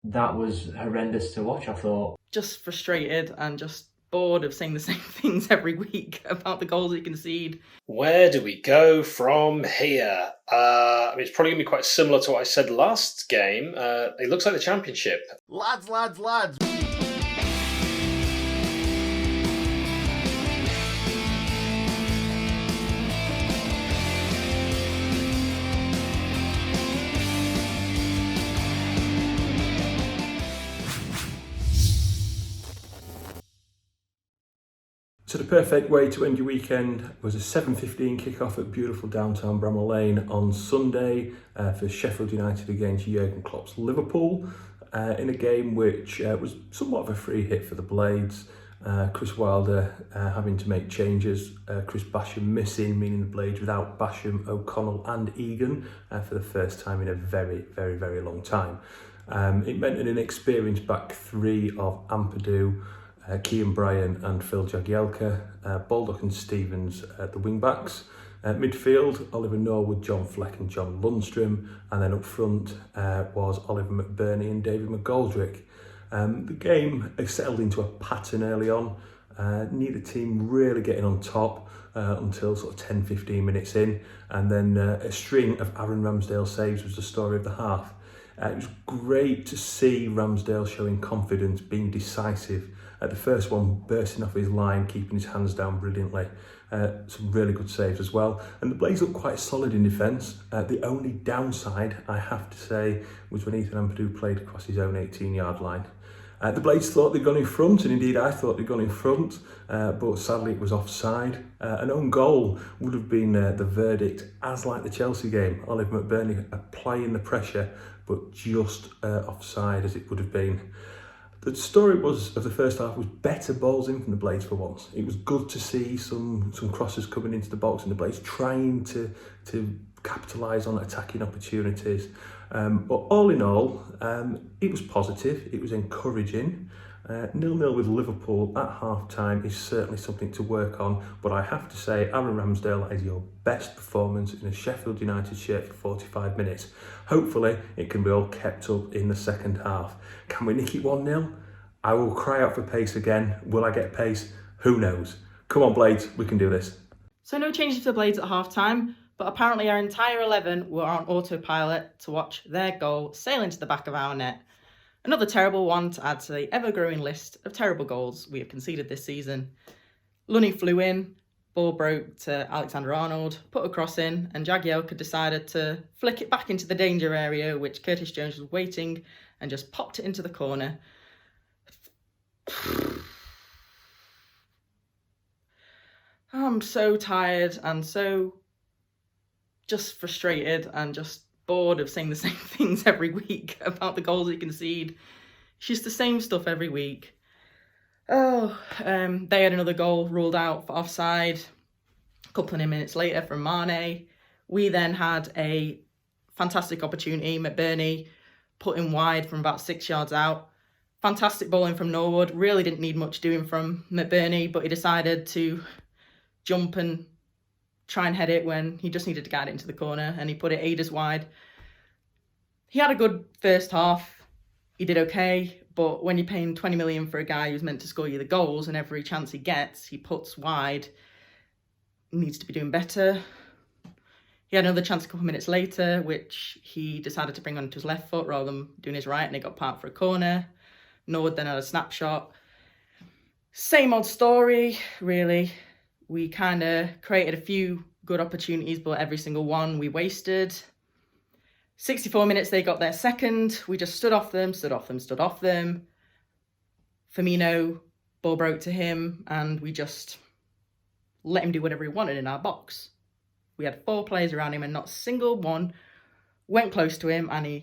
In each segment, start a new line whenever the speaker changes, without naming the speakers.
That was horrendous to watch, I thought.
Just frustrated and just bored of saying the same things every week about the goals he concede.
Where do we go from here? It's probably going to be quite similar to what I said last game. It looks like the Championship.
Lads.
So the perfect way to end your weekend was a 7:15 kick-off at beautiful downtown Bramall Lane on Sunday for Sheffield United against Jurgen Klopp's Liverpool in a game which was somewhat of a free hit for the Blades. Chris Wilder having to make changes, Chris Basham missing, meaning the Blades without Basham, O'Connell and Egan for the first time in a very long time. It meant an inexperienced back three of Ampadu, Kean Bryan and Phil Jagielka, Baldock and Stevens at the wing-backs. Midfield, Oliver Norwood, John Fleck and John Lundstrom, and then up front was Oliver McBurney and David McGoldrick. The game settled into a pattern early on, neither team really getting on top until sort of 10-15 minutes in, and then a string of Aaron Ramsdale saves was the story of the half. It was great to see Ramsdale showing confidence, being decisive. The first one bursting off his line, keeping his hands down brilliantly. Some really good saves as well. And the Blades looked quite solid in defence. The only downside, I have to say, was when Ethan Ampadu played across his own 18-yard line. The Blades thought they'd gone in front, and indeed I thought they'd gone in front, but sadly it was offside. An own goal would have been the verdict, as like the Chelsea game. Oliver McBurney applying the pressure, but just offside as it would have been. The story of the first half was better balls in from the Blades for once. It was good to see some crosses coming into the box and the Blades trying to capitalise on attacking opportunities. But all in all, it was positive, it was encouraging. 0-0 with Liverpool at half-time is certainly something to work on, but I have to say Aaron Ramsdale is your best performance in a Sheffield United shirt for 45 minutes. Hopefully it can be all kept up in the second half. Can we nick it 1-0? I will cry out for pace again. Will I get pace? Who knows? Come on Blades, we can do this.
So no changes to the Blades at half-time, but apparently our entire 11 were on autopilot to watch their goal sail into the back of our net. Another terrible one to add to the ever-growing list of terrible goals we have conceded this season. Lunny flew in, ball broke to Alexander-Arnold, put a cross in, and Jagielka decided to flick it back into the danger area, which Curtis Jones was waiting, and just popped it into the corner. I'm so tired and so just frustrated and just bored of saying the same things every week about the goals he concede. It's just the same stuff every week. They had another goal ruled out for offside a couple of minutes later from Mane. We then had a fantastic opportunity. McBurney put in wide from about 6 yards out. Fantastic bowling from Norwood. Really didn't need much doing from McBurney, but he decided to jump and try and head it when he just needed to get it into the corner, and he put it aiders wide. He had a good first half. He did okay, but when you're paying 20 million for a guy who's meant to score you the goals and every chance he gets, he puts wide, he needs to be doing better. He had another chance a couple of minutes later, which he decided to bring onto his left foot rather than doing his right, and it got parked for a corner. Norwood then had a snapshot. Same old story, really. We kind of created a few good opportunities, but every single one we wasted. 64 minutes, they got their second. We just stood off them. Firmino, ball broke to him, and we just let him do whatever he wanted in our box. We had 4 players around him, and not a single one went close to him, and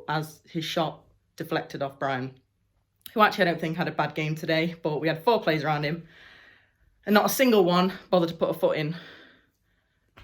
as his shot deflected off Brian, who actually I don't think had a bad game today, but we had 4 players around him, and not a single one bothered to put a foot in.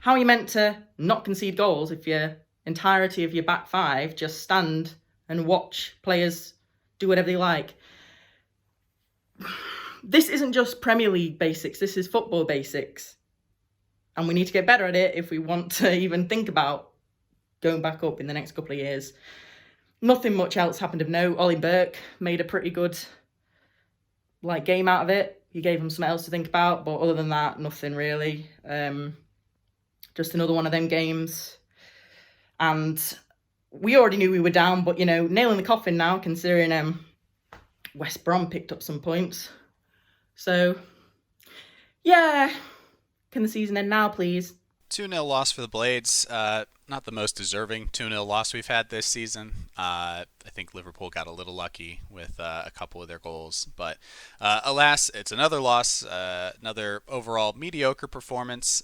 How are you meant to not concede goals if your entirety of your back 5 just stand and watch players do whatever they like? This isn't just Premier League basics, this is football basics. And we need to get better at it if we want to even think about going back up in the next couple of years. Nothing much else happened of note. Ollie Burke made a pretty good game out of it. He gave him something else to think about, but other than that, nothing really. Just another one of them games. And we already knew we were down, but, nail in the coffin now, considering West Brom picked up some points. So, yeah. Can the season end now, please?
2-0 loss for the Blades. Not the most deserving 2-0 loss we've had this season. I think Liverpool got a little lucky with a couple of their goals. But alas, it's another loss, another overall mediocre performance,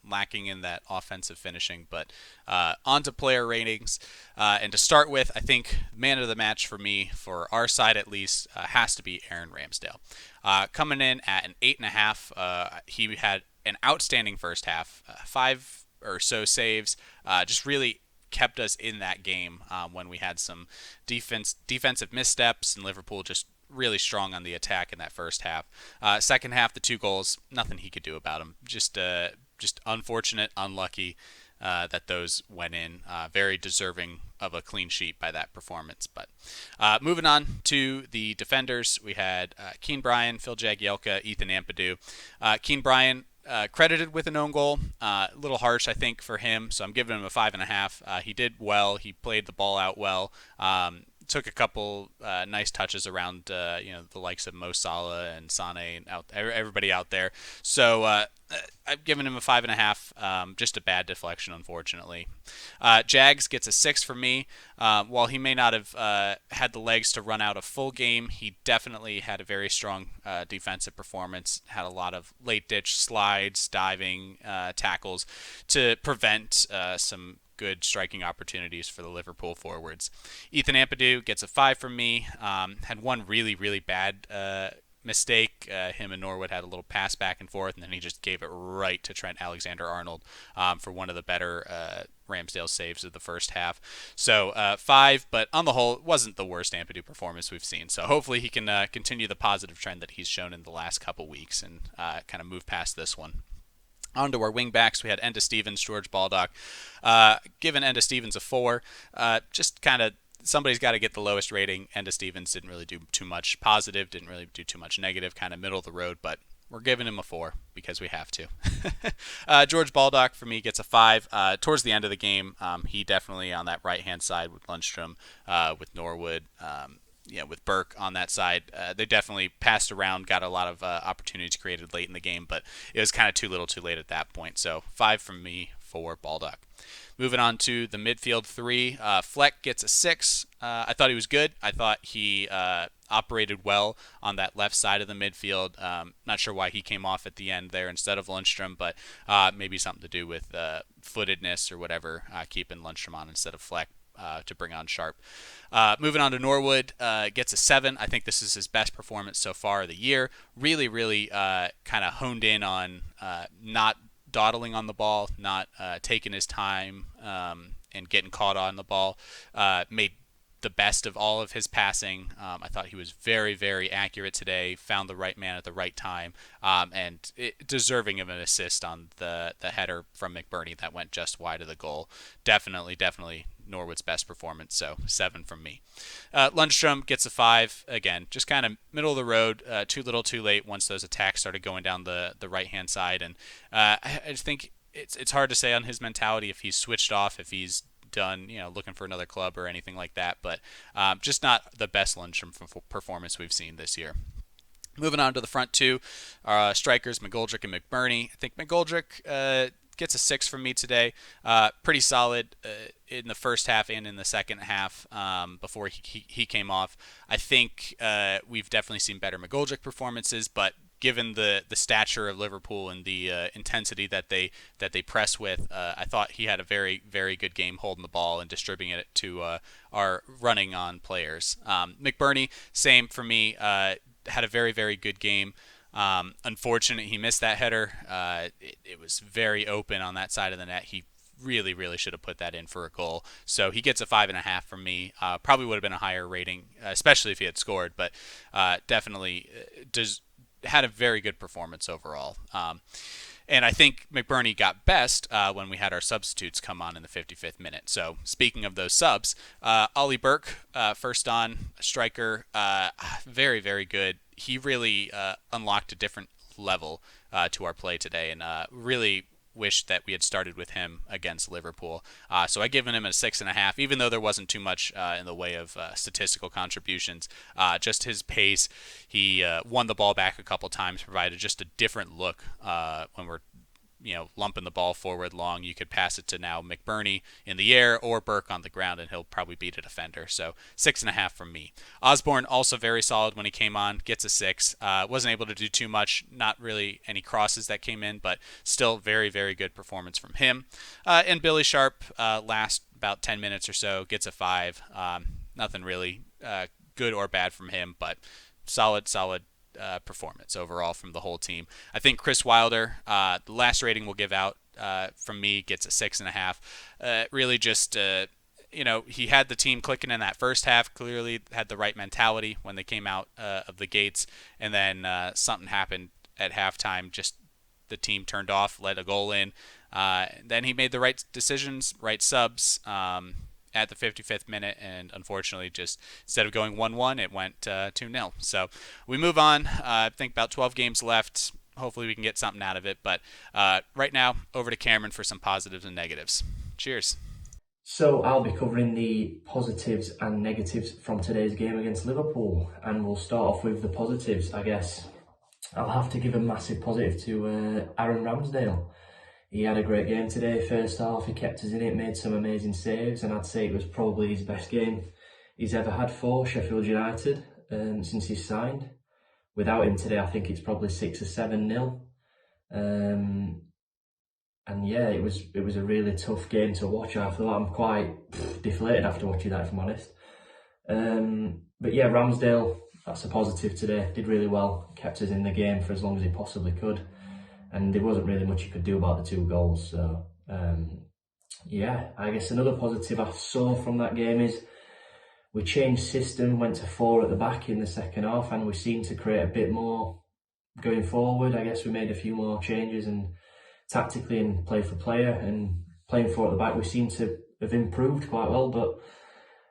lacking in that offensive finishing. But on to player ratings. And to start with, I think man of the match for me, for our side at least, has to be Aaron Ramsdale. Coming in at an 8.5, he had an outstanding first half, 5 or so saves, just really kept us in that game when we had some defensive missteps, and Liverpool just really strong on the attack in that first half. Second half, the 2 goals, nothing he could do about them. Just unfortunate, unlucky that those went in. Very deserving of a clean sheet by that performance. But moving on to the defenders, we had Keane Bryan, Phil Jagielka, Ethan Ampadu. Keane Bryan, credited with an own goal. A little harsh, I think, for him, so I'm giving him a 5.5. He did well. He played the ball out well. Took a couple nice touches around, the likes of Mo Salah and Sane and everybody out there. So I've given him a 5.5. Just a bad deflection, unfortunately. Jags gets a 6 for me. While he may not have had the legs to run out a full game, he definitely had a very strong defensive performance. Had a lot of late ditch slides, diving, tackles to prevent some good striking opportunities for the Liverpool forwards. Ethan Ampadu gets a 5 from me. Had one really, really bad mistake. Him and Norwood had a little pass back and forth, and then he just gave it right to Trent Alexander-Arnold for one of the better Ramsdale saves of the first half. So 5, but on the whole, it wasn't the worst Ampadu performance we've seen. So hopefully he can continue the positive trend that he's shown in the last couple weeks and kind of move past this one. On to our wing-backs, we had Enda Stevens, George Baldock. Given Enda Stevens a 4, just kind of somebody's got to get the lowest rating. Enda Stevens didn't really do too much positive, didn't really do too much negative, kind of middle of the road, but we're giving him a 4 because we have to. George Baldock, for me, gets a 5. Towards the end of the game, he definitely on that right-hand side with Lundstrom, with Norwood, with Burke on that side, they definitely passed around, got a lot of opportunities created late in the game, but it was kind of too little too late at that point. So 5 from me for Baldock. Moving on to the midfield 3, Fleck gets a 6. I thought he was good. I thought he operated well on that left side of the midfield. Not sure why he came off at the end there instead of Lundstrom, but maybe something to do with footedness or whatever, keeping Lundstrom on instead of Fleck. To bring on Sharp. Moving on to Norwood, gets a 7. I think this is his best performance so far of the year. Really, really kind of honed in on not dawdling on the ball, not taking his time and getting caught on the ball. Made the best of all of his passing. I thought he was very, very accurate today, found the right man at the right time, and deserving of an assist on the header from McBurney that went just wide of the goal. Definitely Norwood's best performance, so 7 from me. Lundstrom gets a 5. Again, just kind of middle of the road, too little too late once those attacks started going down the right-hand side, and I just think it's hard to say on his mentality if he's switched off, if he's done, looking for another club or anything like that, but just not the best Lundstrom performance we've seen this year. Moving on to the front 2, strikers McGoldrick and McBurney. I think McGoldrick gets a 6 from me today. Pretty solid in the first half and in the second half before he came off. I think we've definitely seen better McGoldrick performances, but given the stature of Liverpool and the intensity that they press with, I thought he had a very, very good game holding the ball and distributing it to our running on players. McBurney, same for me, had a very, very good game. Unfortunate he missed that header. It was very open on that side of the net. He really, really should have put that in for a goal. So he gets a 5.5 from me. Probably would have been a higher rating, especially if he had scored, but definitely had a very good performance overall. And I think McBurney got best when we had our substitutes come on in the 55th minute. So speaking of those subs, Ollie Burke, first on, striker, very, very good. He really unlocked a different level to our play today, and really wish that we had started with him against Liverpool. So I've given him a 6.5, even though there wasn't too much in the way of statistical contributions. Just his pace, he won the ball back a couple times, provided just a different look when we're lumping the ball forward long. You could pass it to now McBurney in the air or Burke on the ground, and he'll probably beat a defender. So 6.5 from me. Osborne also very solid when he came on, gets a 6. Wasn't able to do too much, not really any crosses that came in, but still very, very good performance from him. And Billy Sharp, last about 10 minutes or so, gets a 5. Nothing really good or bad from him, but solid performance overall from the whole team. I think Chris Wilder, the last rating we'll give out from me, gets a 6.5. Really just, he had the team clicking in that first half, clearly had the right mentality when they came out of the gates, and then something happened at halftime, just the team turned off, let a goal in. Then he made the right decisions, right subs, at the 55th minute, and unfortunately just instead of going 1-1, it went 2-0. So we move on. I think about 12 games left. Hopefully we can get something out of it. But right now, over to Cameron for some positives and negatives. Cheers.
So I'll be covering the positives and negatives from today's game against Liverpool, and we'll start off with the positives, I guess. I'll have to give a massive positive to Aaron Ramsdale. He had a great game today. First half, he kept us in it, made some amazing saves, and I'd say it was probably his best game he's ever had for Sheffield United since he's signed. Without him today, I think it's probably 6 or 7-0. And yeah, it was a really tough game to watch. I thought I'm quite deflated after watching that, if I'm honest. But yeah, Ramsdale, that's a positive today. Did really well, kept us in the game for as long as he possibly could. And there wasn't really much you could do about the 2 goals. So, yeah, I guess another positive I saw from that game is we changed system, went to 4 at the back in the second half, and we seemed to create a bit more going forward. I guess we made a few more changes, and tactically and play for player and playing 4 at the back, we seem to have improved quite well. But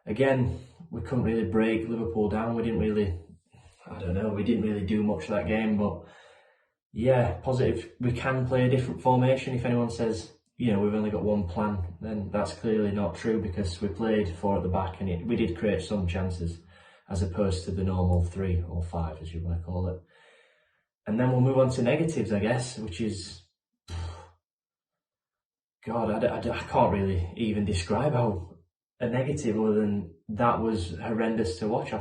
again, we couldn't really break Liverpool down. We didn't really do much of that game, but yeah, positive. We can play a different formation. If anyone says, we've only got one plan, then that's clearly not true, because we played 4 at the back and we did create some chances as opposed to the normal 3 or 5, as you want to call it. And then we'll move on to negatives, I guess, which is, God, I can't really even describe how a negative other than that was horrendous to watch.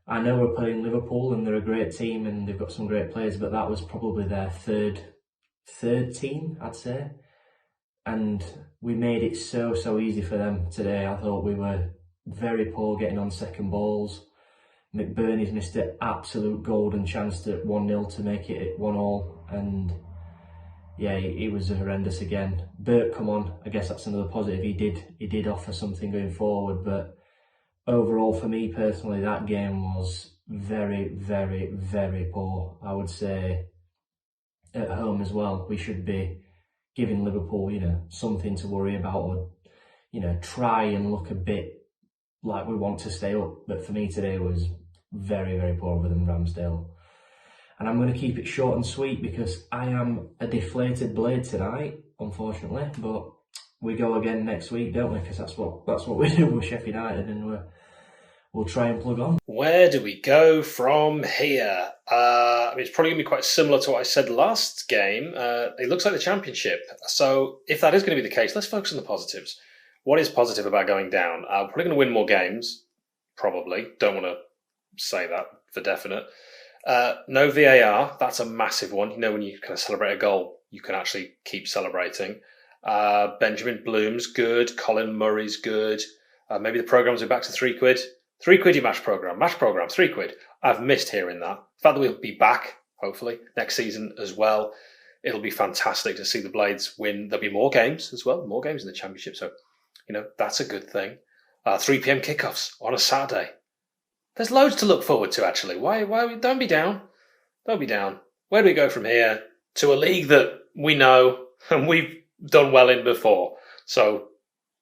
I know we're playing Liverpool and they're a great team and they've got some great players, but that was probably their third team, I'd say. And we made it so easy for them today. I thought we were very poor getting on second balls. McBurney's missed an absolute golden chance at 1-0 to make it 1-1, and yeah, it was horrendous again. Burke, come on, I guess that's another positive. He did offer something going forward, but overall, for me personally, that game was very, very, very poor. I would say at home as well, we should be giving Liverpool, something to worry about, or, try and look a bit like we want to stay up. But for me today was very, very poor other than Ramsdale. And I'm going to keep it short and sweet because I am a deflated blade tonight, unfortunately. But we go again next week, don't we? Because that's what we do with Sheffield United, and we'll try and plug on.
Where do we go from here? It's probably going to be quite similar to what I said last game. It looks like the Championship. So if that is going to be the case, let's focus on the positives. What is positive about going down? We're probably going to win more games. Probably. Don't want to say that for definite. No VAR. That's a massive one. When you kind of celebrate a goal, you can actually keep celebrating. Benjamin Bloom's good. Colin Murray's good. Maybe the programmes are back to £3. £3 your match programme, £3. I've missed hearing that. The fact that we'll be back, hopefully, next season as well. It'll be fantastic to see the Blades win. There'll be more games as well, more games in the Championship. So, that's a good thing. 3 p.m. kickoffs on a Saturday. There's loads to look forward to, actually. Why don't be down. Don't be down. Where do we go from here? to a league that we know and we've done well in before. So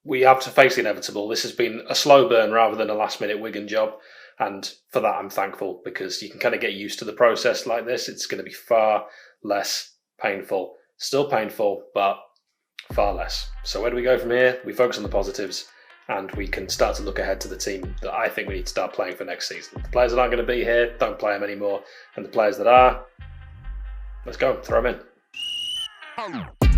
we have to face the inevitable. This has been a slow burn rather than a last-minute Wigan job. And for that, I'm thankful, because you can kind of get used to the process like this. It's going to be far less painful. Still painful, but far less. So where do we go from here? We focus on the positives, and we can start to look ahead to the team that I think we need to start playing for next season. The players that aren't going to be here, don't play them anymore. And the players that are, let's go, throw them in.